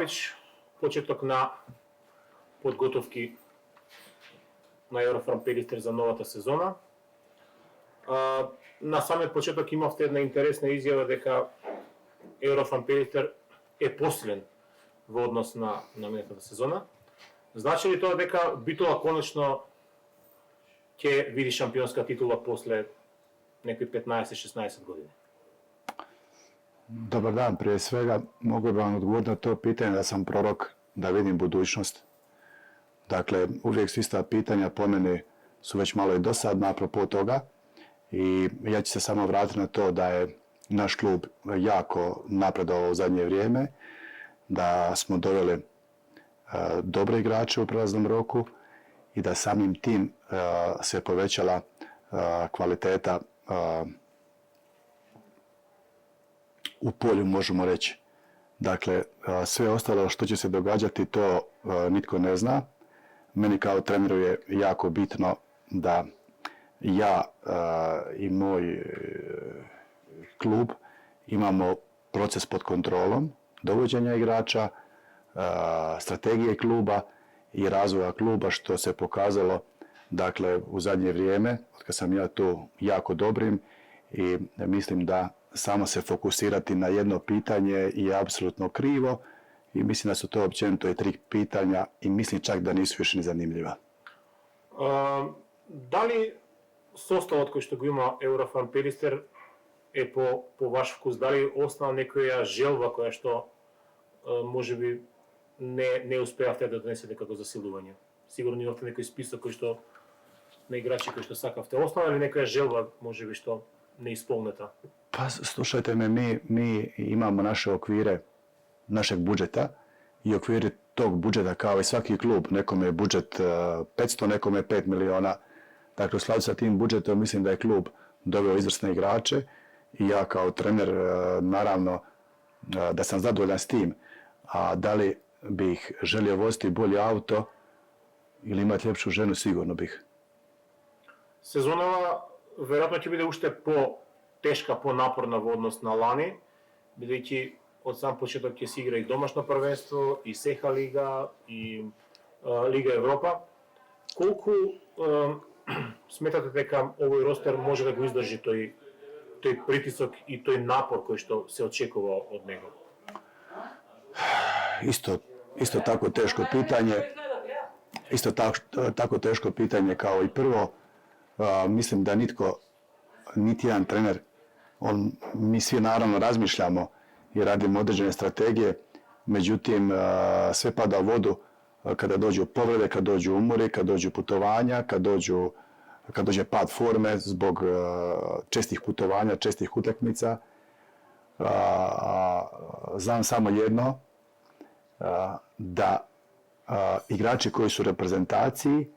Pavić, početok na подготовки на Еврофан Пелистер за новата сезона. На самиот почеток имавте една интересна изјава дека Еврофан Пелистер е посилен во однос на минатата сезона. Значи ли тоа дека Битола конечно ќе види шампионска титула после некои 15-16 години? Dobar dan, prije svega mogu bi vam odgovoriti na to pitanje da sam prorok, da vidim budućnost. Dakle, uvijek su ista pitanja po meni su već malo i dosadna apropo toga i ja ću se samo vratiti na to da je naš klub jako napredovao u zadnje vrijeme, da smo doveli dobre igrače u prelaznom roku i da samim tim se povećala kvaliteta u polju, možemo reći. Dakle, sve ostalo što će se događati, to nitko ne zna. Meni kao treneru je jako bitno da ja i moj klub imamo proces pod kontrolom, dovođenja igrača, strategije kluba i razvoja kluba, što se pokazalo dakle, u zadnje vrijeme, otkad sam ja tu jako dobrim i mislim da samo se fokusirati na jedno pitanje je apsolutno krivo i mislim da su to općenito i 3 pitanja i mislim čak da nisu više ni zanimljiva. Da li составот кој што го има Еврофан Пелистер е по ваш вкус? Дали остана некоја желба која што можеби не успеавте да донесете како засилување? Сигурно имавте некој список кој што на играчи кои што сакавте. Остана ли некоја желба можеби што не исполнета? Pa slušajte me, mi imamo naše okvire našeg budžeta i okviri tog budžeta kao i svaki klub. Nekome je budžet 500, nekome je 5 miliona. Dakle, u skladu sa tim budžetom mislim da je klub doveo izvrsne igrače i ja kao trener naravno da sam zadovoljan s tim. A da li bih želio voziti bolje auto ili imati ljepšu ženu, sigurno bih. Сезонава веројатно ќе биде уште по-тешка, по-напорна во однос на лани, бидејќи од сам почеток ќе се игра и домашно првенство, и СЕХА лига, и Лига Европа. Колку сметате дека овој ростер може да го издржи тој притисок и тој напор кој што се очекува од него? Isto tako teško pitanje. Isto tako teško pitanje kao i prvo. Mislim da niti jedan trener, mi svi naravno razmišljamo i radimo određene strategije, međutim sve pada u vodu kada dođu povrede, kad dođu umori, kad dođu putovanja, kad dođe pad forme zbog čestih putovanja, čestih utakmica. Znam samo jedno, da igrači koji su u reprezentaciji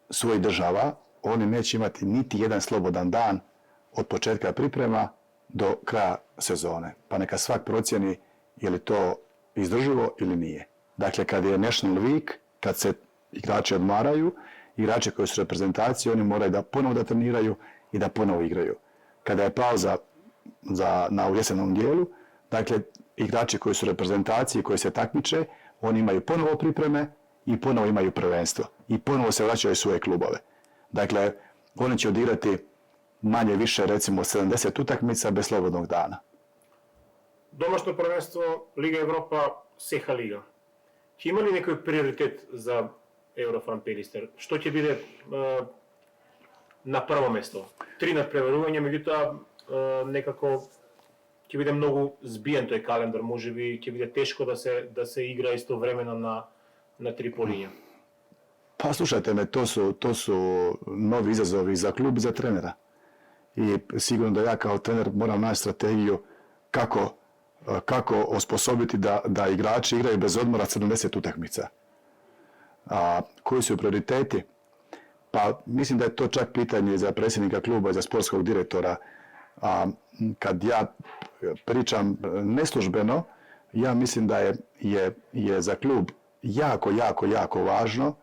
svojih država, oni neće imati niti jedan slobodan dan od početka priprema do kraja sezone. Pa neka svak procjeni je li to izdrživo ili nije. Dakle, kad je National Week, kad se igrači odmaraju, igrači koji su u reprezentaciji, oni moraju da ponovo da treniraju i da ponovo igraju. Kada je pauza na jesennom dijelu, dakle, igrači koji su u reprezentaciji, koji se takmiče, oni imaju ponovo pripreme i ponovo imaju prvenstvo. I ponovo se vraćaju u svoje klubove. Dakle, oni će odigrati manje više, recimo, 70 utakmica bez slobodnog dana. Домашно првенство, Лига Европа, СЕХА лига. Ќе има ли некој приоритет за Еврофан Пелистер? Што ќе биде на прво место? 3 надпреварувања, меѓутоа некако ќе биде многу збиен тој календар, можеби ќе биде тешко да се игра истовремено на 3 полиња. Pa slušajte me, to su novi izazovi za klub i za trenera. I sigurno da ja kao trener moram naći strategiju kako osposobiti da igrači igraju bez odmora 70 utakmica. Koji su prioriteti? Pa mislim da je to čak pitanje za predsjednika kluba i za sportskog direktora. Kad ja pričam neslužbeno, ja mislim da je za klub jako važno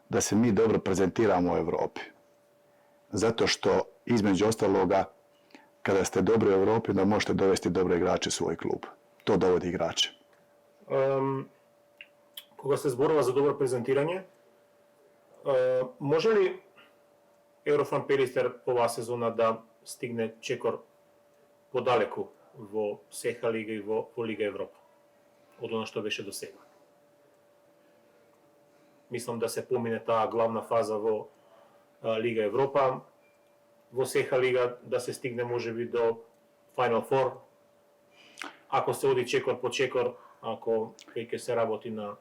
da se mi dobro prezentiramo u Europi. Zato što, između ostaloga, kada ste dobri u Europi, da možete dovesti dobre igrače u svoj klub. To dovodi igrače. Кога се зборува за добро презентирање, може ли Еврофан Пелистер оваа сезона да стигне чекор подалеку во СЕХА Лига и во Лига Европа од она што беше до сега? Мислам да се помине таа главна фаза во Лига Европа, во СЕХА Лига да се стигне можеби до Final Four, ако се оди чекор по чекор, ако ќе се работи на...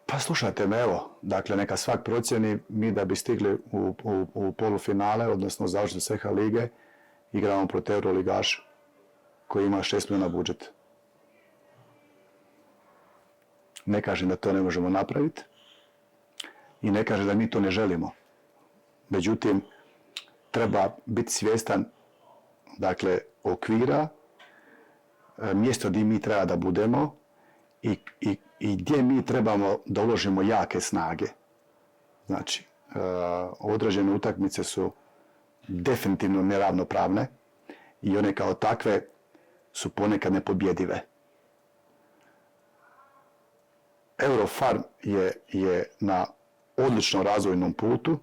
Pa slušajte me, evo, dakle neka svak procjeni, mi da bi stigli u polufinale, odnosno završiti СЕХА Lige, igramo protiv Euroligaša koji ima 6 milijuna budžet. Ne kažem da to ne možemo napraviti i ne kažem da mi to ne želimo. Međutim, treba biti svjestan, dakle, okvira, mjesto gdje mi treba da budemo i gdje mi trebamo da uložimo jake snage. Znači, određene utakmice su definitivno neravnopravne i one kao takve su ponekad nepobjedive. Eurofarm je na odličnom razvojnom putu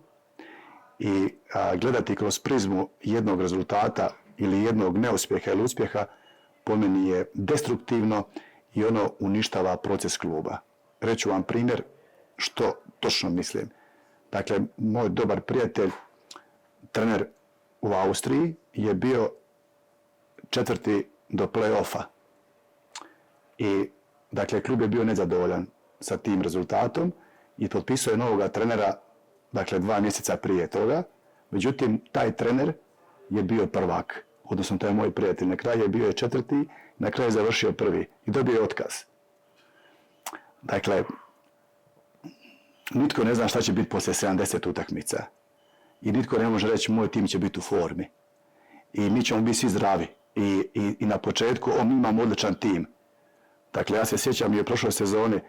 i gledati kroz prizmu jednog rezultata ili jednog neuspjeha ili uspjeha po meni je destruktivno i ono uništava proces kluba. Reću vam primjer što točno mislim. Dakle, moj dobar prijatelj, trener u Austriji, je bio 4. do play-offa. I, dakle, klub je bio nezadovoljan sa tim rezultatom i potpisao je novoga trenera, dakle, 2 mjeseca prije toga. Međutim, taj trener je bio prvak, odnosno taj moj prijatelj. Na kraju je bio 4., na kraju je završio 1. i dobio je otkaz. Dakle, nitko ne zna šta će biti poslije 70 utakmica. I nitko ne može reći moj tim će biti u formi. I mi ćemo biti svi zdravi. I na početku mi imamo odličan tim. Dakle, ja se sjećam i u prošloj sezoni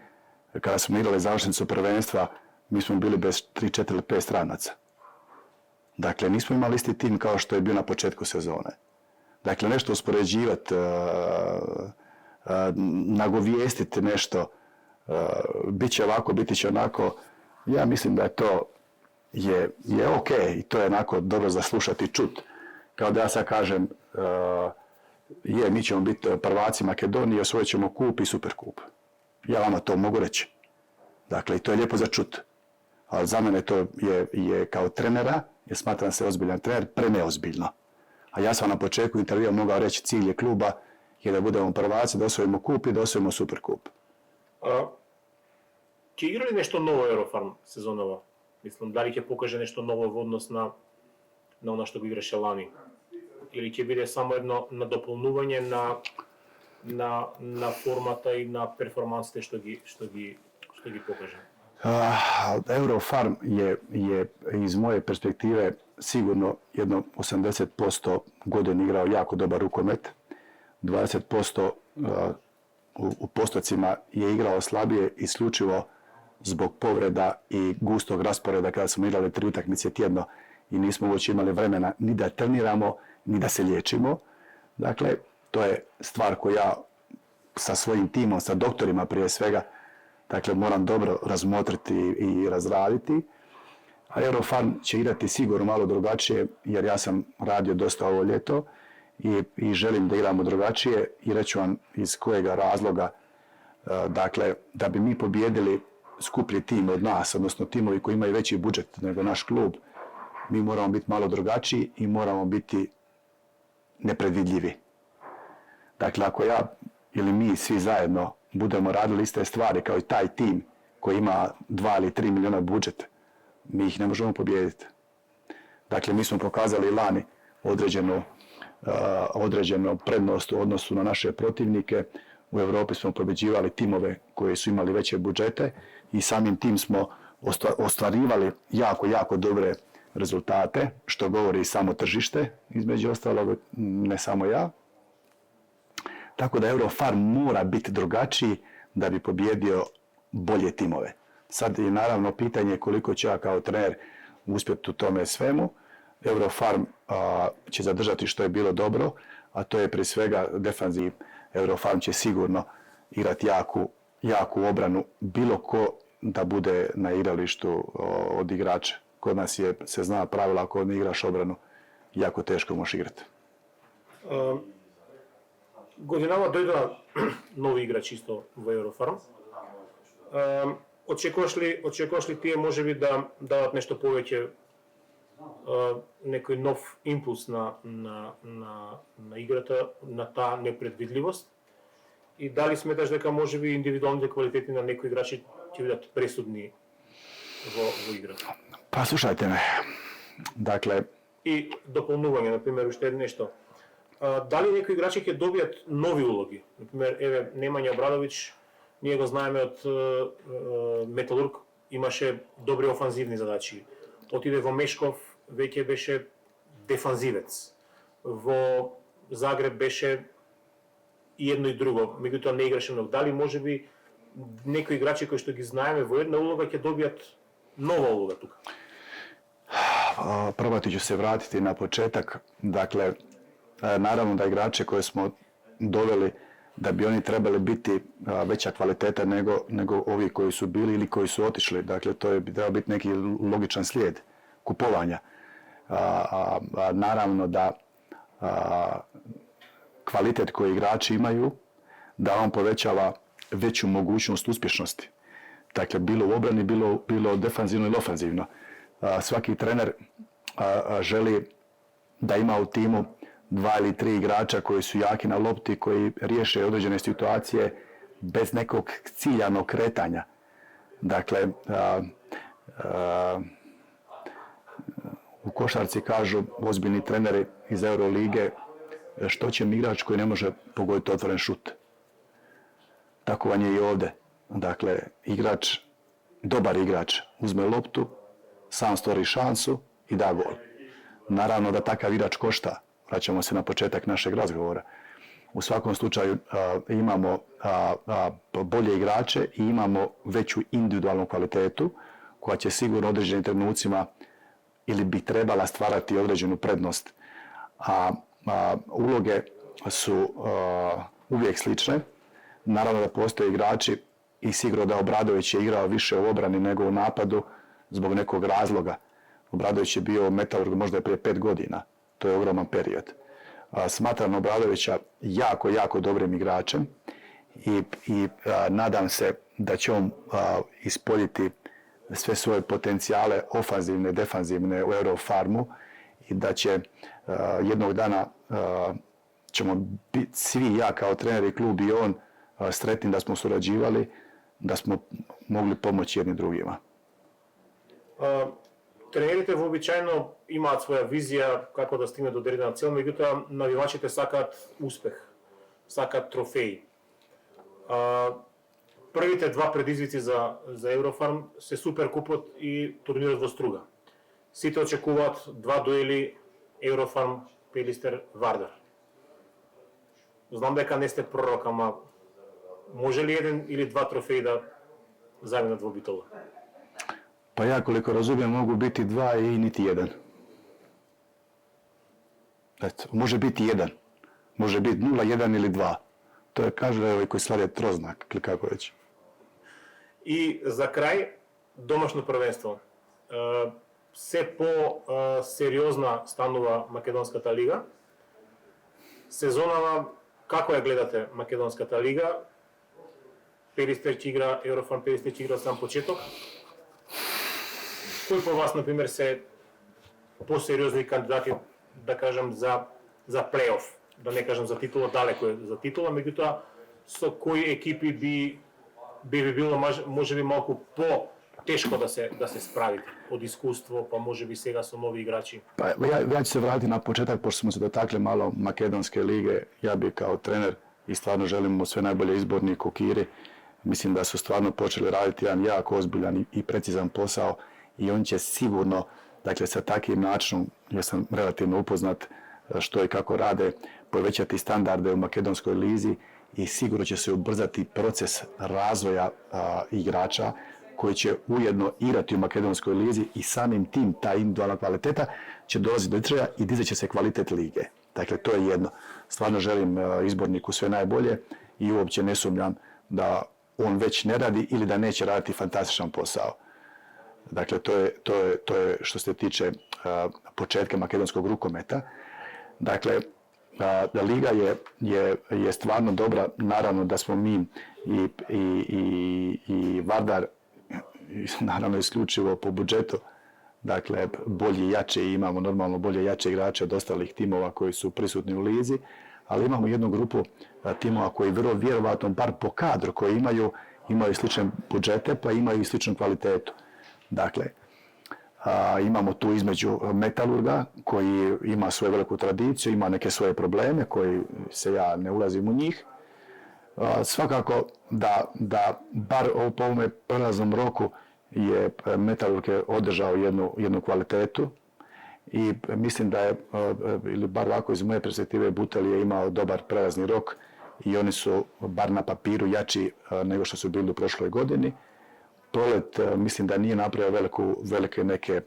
kada smo igrali završnicu prvenstva, mi smo bili bez 3, 4 ili 5 stranaca. Dakle, nismo imali isti tim kao što je bio na početku sezone. Dakle, nešto uspoređivati, nagovijestiti nešto, bit će ovako, biti će onako, ja mislim da to je ok i to je onako dobro za slušati i čut. Kao da ja sad kažem, mi ćemo biti prvaci Makedonije, osvojit ćemo kup i superkup. Ja vama to mogu reći. Dakle, i to je lijepo za čut. Ali za mene to je kao trenera, jer smatram se ozbiljan trener, preneozbiljno. A ja sam na početku intervjua mogao reći cilj je kluba je da budemo prvaci, da osvojimo kup i da osvojimo superkup. Ќе игра ли нешто ново Еврофарм сезонова? Мислам, дали ќе покаже нешто ново во однос на она што го играше лани? Или ќе биде само едно надополнување на формата и на перформансите што ги покаже? Eurofarm je iz moje perspektive sigurno jedno 80% godine igrao jako dobar rukomet. 20% u postocima je igrao slabije isključivo zbog povreda i gustog rasporeda kada smo igrali 3 utakmice tjedno i nismo uopće imali vremena ni da treniramo, ni da se liječimo. Dakle, to je stvar koju ja sa svojim timom, sa doktorima prije svega, dakle, moram dobro razmotriti i razraditi. A Eurofarm će igrati sigurno malo drugačije, jer ja sam radio dosta ovo ljeto i želim da igramo drugačije i reću vam iz kojega razloga. Dakle, da bi mi pobijedili skuplji tim od nas, odnosno timovi koji imaju veći budžet nego naš klub, mi moramo biti malo drugačiji i moramo biti nepredvidljivi. Dakle, ako ja ili mi svi zajedno budemo radili iste stvari kao i taj tim koji ima 2 ili 3 milijuna budžet, mi ih ne možemo pobijediti. Dakle, mi smo pokazali lani određenu prednost u odnosu na naše protivnike. U Europi smo pobjeđivali timove koji su imali veće budžete i samim tim smo ostvarivali jako dobre rezultate, što govori samo tržište, između ostalog, ne samo ja. Tako da Eurofarm mora biti drugačiji da bi pobjedio bolje timove. Sad je naravno pitanje koliko će ja kao trener uspjeti u tome svemu. Eurofarm će zadržati što je bilo dobro, a to je prije svega defanziv. Eurofarm će sigurno igrati jaku obranu, bilo ko da bude na igralištu od igrača. Kod nas se zna pravila, ako ne igraš obranu, jako teško možeš igrati. Годинава дојдоа нови играчи исто во Еврофарм. Очекуваш ли тие можеби да дадат нешто повеќе, некој нов импулс на играта, на таа непредвидливост? И дали сметаш дека можеби индивидуалните квалитети на некои играчи ќе бидат пресудни во играта? Pa slušajte me, dakle... И дополнување, например, уште нешто. Дали некои играчи ќе добијат нови улоги? Например, еве, Немања Обрадовиќ, ние го знаеме од Металург, имаше добри офанзивни задачи. Отиде во Мешков, веќе беше дефанзивец. Во Загреб беше и едно и друго, меѓутоа не играше многу. Дали можеби некои играчи кои што ги знаеме во една улога ќе добијат нова улога тука? Probati ću se vratiti na početak. Dakle, naravno da igrače koje smo doveli, da bi oni trebali biti veća kvaliteta nego ovi koji su bili ili koji su otišli. Dakle, to bi trebao biti neki logičan slijed kupovanja. Naravno da kvalitet koji igrači imaju, da on povećava veću mogućnost uspješnosti. Dakle, bilo u obrani, bilo defanzivno ili ofanzivno. Svaki trener želi da ima u timu 2 ili 3 igrača koji su jaki na lopti, koji riješe određene situacije bez nekog ciljanog kretanja. Dakle, u košarci kažu ozbiljni treneri iz Eurolige, što će mi igrač koji ne može pogoditi otvoren šut. Tako vam je i ovdje. Dakle, dobar igrač uzme loptu, sam stvori šansu i da gol. Naravno da takav igrač košta. Vraćamo se na početak našeg razgovora. U svakom slučaju imamo bolje igrače i imamo veću individualnu kvalitetu koja će sigurno u određenim trenucima ili bi trebala stvarati određenu prednost. Uloge su uvijek slične. Naravno da postoje igrači i sigurno da Obradović je igrao više u obrani nego u napadu zbog nekog razloga. Obradović je bio u Metalurgu možda prije 5 godina. To je ogroman period. Smatram Obradovića jako dobrim igračem i nadam se da će on ispoljiti sve svoje potencijale ofanzivne, defanzivne u Eurofarmu i da će jednog dana ćemo biti svi, ja kao trener i klub i on, sretni da smo surađivali, da smo mogli pomoći jedni drugima. Тренерите вообичаено имаат своја визија како да стигнат до одредена цел, меѓутоа навивачите сакаат успех, сакаат трофеи. Првите два предизвици за Еврофарм се Суперкупот и турнирот во Струга. Сите очекуваат два дуели Еврофарм Пелистер Вардар. Знам дека не сте пророк, ама може ли еден или два трофеи да заминат во Битола? Pa ja koliko razumijem mogu biti 2 i niti jedan. Eto, može biti 1. Može biti 0, 1 ili 2. To je kaže koji slavlja troznak, ili kako reći. И за крај, домашно првенство. Се по-сериозна станува Македонската лига. Сезонава, како ја гледате Македонската лига? Пелистер ќе игра, Еврофарм Пелистер ќе игра сам почеток. Кои по вас, например, се по-сериозни кандидати, да кажем, за плейоф? Да не кажем за титула, далеко е за титула, меѓутоа, со кои екипи би било можеби малку по-тешко да се справите од искуство, па можеби сега со нови играчи? Pa ja ću se vratiti na početak, pošto smo se dotakli malo Makedonske lige. Ja bi kao trener i stvarno želim mu sve najbolje izborniku Kiri. Mislim da su stvarno počeli raditi jedan jako ozbiljan i precizan posao i on će sigurno, dakle sa takvim načinom, ja sam relativno upoznat što i kako rade, povećati standarde u makedonskoj lizi i sigurno će se ubrzati proces razvoja igrača koji će ujedno igrati u makedonskoj lizi i samim tim ta individualna kvaliteta će dolaziti do izražaja i dizat će se kvalitet lige. Dakle, to je jedno. Stvarno želim izborniku sve najbolje i uopće ne sumnjam da on već ne radi ili da neće raditi fantastičan posao. Dakle, to je što se tiče početka makedonskog rukometa. Dakle, liga je stvarno dobra. Naravno da smo mi i Vardar, naravno isključivo po budžetu, dakle, bolji i jače i imamo normalno bolje i jače igrače od ostalih timova koji su prisutni u lizi, ali imamo jednu grupu timova koji vrlo vjerovatno, bar po kadru koji imaju slične budžete pa imaju i sličnu kvalitetu. Dakle, imamo tu između Metalurga koji ima svoju veliku tradiciju, ima neke svoje probleme koji se ja ne ulazim u njih. Svakako da bar po ovome prelaznom roku je Metalurg održao jednu kvalitetu i mislim da je, ili bar ovako iz moje perspektive, Butel je imao dobar prelazni rok i oni su bar na papiru jači nego što su bili u prošloj godini. Prolet mislim da nije napravio velike neke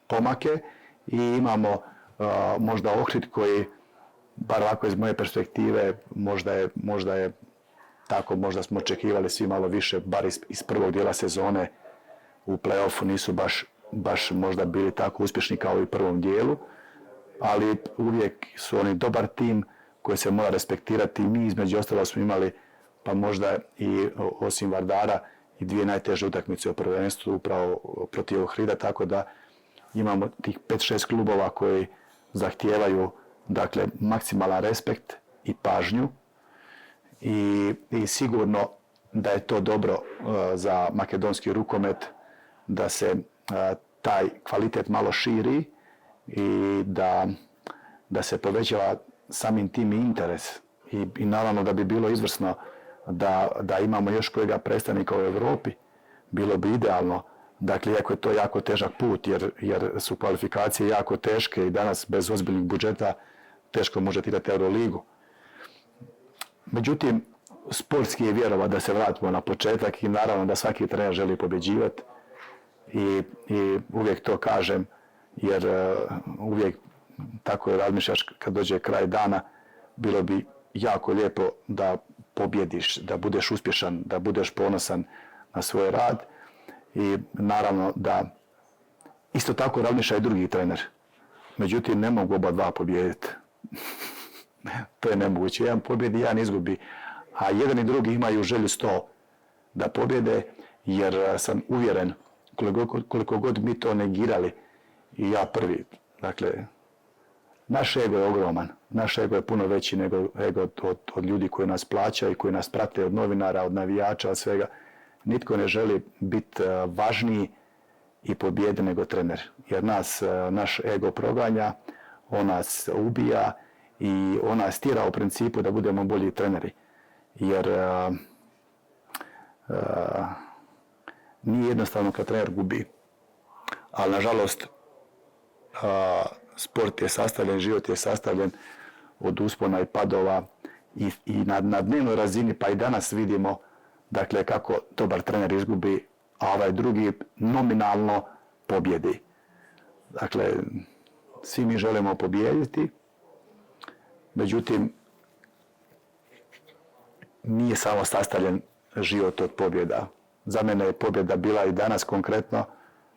pomake i imamo možda Ohrid koji, bar ovako iz moje perspektive, možda je tako, možda smo očekivali svi malo više, bar iz prvog dijela sezone u play-offu nisu baš možda bili tako uspješni kao i u prvom dijelu, ali uvijek su oni dobar tim koji se mora respektirati. Mi između ostalo smo imali, pa možda i osim Vardara, i dvije najteže utakmice u prvenstvu upravo protiv Ohrida, tako da imamo tih 5-6 klubova koji zahtijevaju, dakle, maksimalan respekt i pažnju i sigurno da je to dobro za makedonski rukomet, da se taj kvalitet malo širi i da se povećava samim tim i interes i naravno da bi bilo izvrsno da imamo još kojega predstavnika u Europi, bilo bi idealno. Dakle, iako je to jako težak put jer su kvalifikacije jako teške i danas bez ozbiljnih budžeta teško možete igrati Euroligu. Međutim, sportski je vjerovati da se vratimo na početak i naravno da svaki trener želi pobjeđivati i uvijek to kažem jer uvijek tako razmišljaš kad dođe kraj dana, bilo bi jako lijepo da pobjediš, da budeš uspješan, da budeš ponosan na svoj rad i naravno da isto tako razmišlja i drugi trener. Međutim, ne mogu oba dva pobijediti. To je nemoguće. Jedan pobjedi, jedan izgubi. A jedan i drugi imaju želju 100 da pobjede, jer sam uvjeren, koliko god mi to negirali, i ja prvi, dakle, naš ego je ogroman. Naš ego je puno veći nego ego od ljudi koji nas plaćaju i koji nas prate, od novinara, od navijača, od svega. Nitko ne želi biti važniji i pobjedi nego trener. Jer naš ego proganja, on nas ubija i on nas tjera u principu da budemo bolji treneri. Jer nije jednostavno kad trener gubi. Ali nažalost sport je sastavljen, život je sastavljen od uspona i padova i na dnevnoj razini, pa i danas vidimo, dakle, kako dobar trener izgubi, a ovaj drugi nominalno pobjedi. Dakle, svi mi želimo pobijediti, međutim, nije samo sastavljen život od pobjeda. Za mene je pobjeda bila i danas konkretno,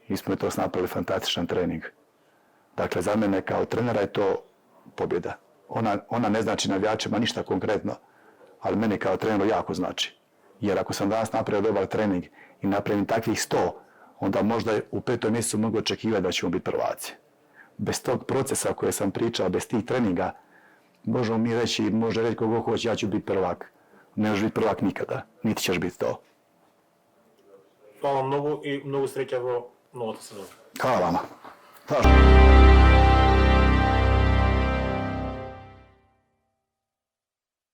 mi smo to napravili fantastičan trening. Dakle, za mene kao trenera je to pobjeda. Ona ne znači navijačima ništa konkretno, ali meni kao treneru jako znači. Jer ako sam danas napravio dobar trening i napravim takvih 100, onda možda u 5. mjesecu mogu očekivati da ćemo biti prvaci. Bez tog procesa koje sam pričao, bez tih treninga, možemo mi reći, može reći kogo hoće, ja ću biti prvak. Ne možeš biti prvak nikada, niti ćeš biti to. Hvala mnogo i mnogo sreća v новата сезона. Hvala vama. Hvala.